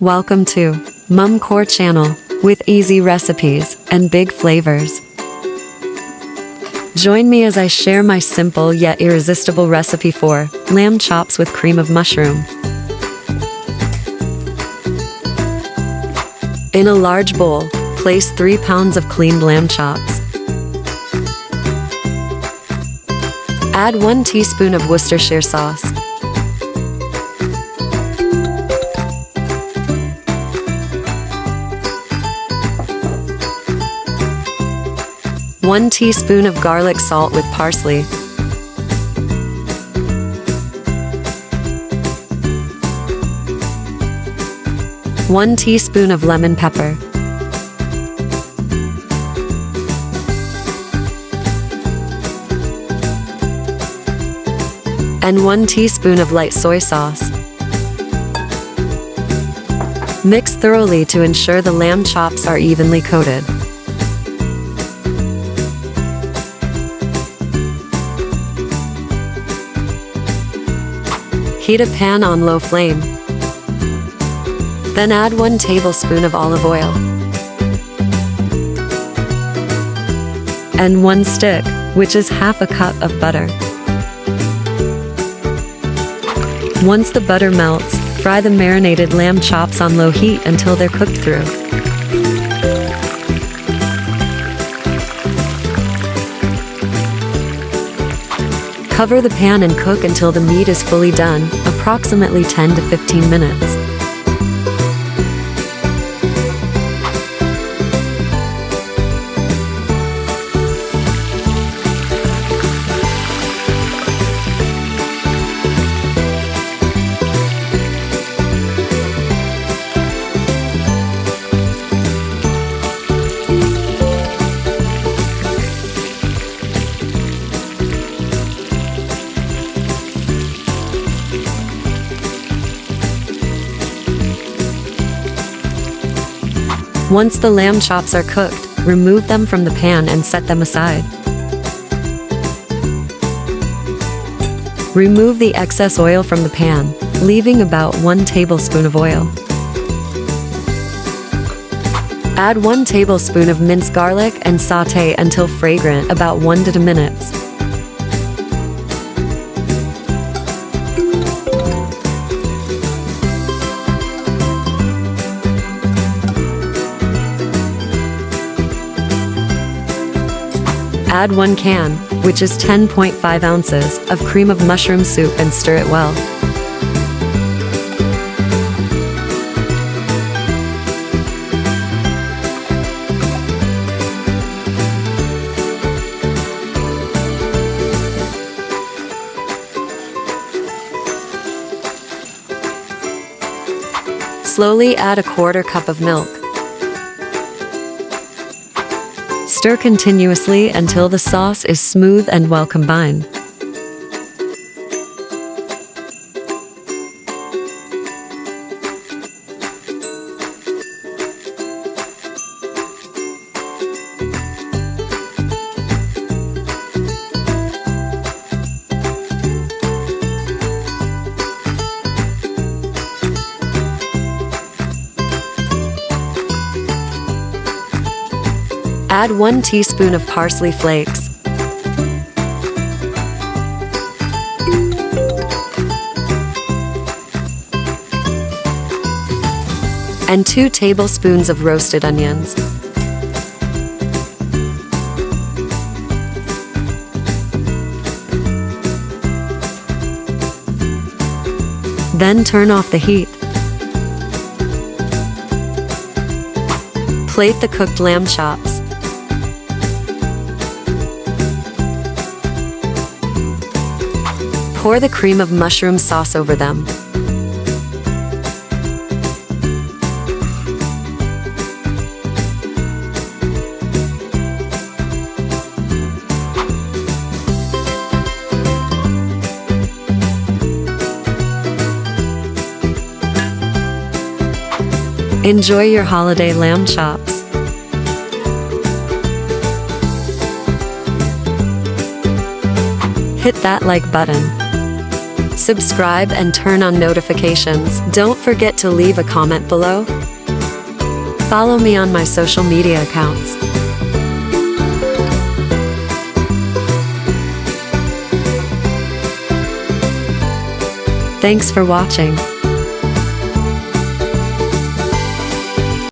Welcome to Mum Core channel with easy recipes and big flavors. Join me as I share my simple yet irresistible recipe for lamb chops with cream of mushroom. In a large bowl, place 3 pounds of cleaned lamb chops. Add 1 teaspoon of Worcestershire sauce. 1 teaspoon of garlic salt with parsley. 1 teaspoon of lemon pepper. And 1 teaspoon of light soy sauce. Mix thoroughly to ensure the lamb chops are evenly coated. Heat a pan on low flame. Then add 1 tablespoon of olive oil and 1 stick, which is half a cup of butter. Once the butter melts, fry the marinated lamb chops on low heat until they're cooked through. Cover the pan and cook until the meat is fully done, approximately 10 to 15 minutes. Once the lamb chops are cooked, remove them from the pan and set them aside. Remove the excess oil from the pan, leaving about 1 tablespoon of oil. Add 1 tablespoon of minced garlic and sauté until fragrant, about 1 to 2 minutes. Add 1 can, which is 10.5 ounces, of cream of mushroom soup and stir it well. Slowly add a 1/4 cup of milk. Stir continuously until the sauce is smooth and well combined. Add 1 teaspoon of parsley flakes. And 2 tablespoons of roasted onions. Then turn off the heat. Plate the cooked lamb chops. Pour the cream of mushroom sauce over them. Enjoy your holiday lamb chops. Hit that like button. Subscribe and turn on notifications. Don't forget to leave a comment below. Follow me on my social media accounts. Thanks for watching.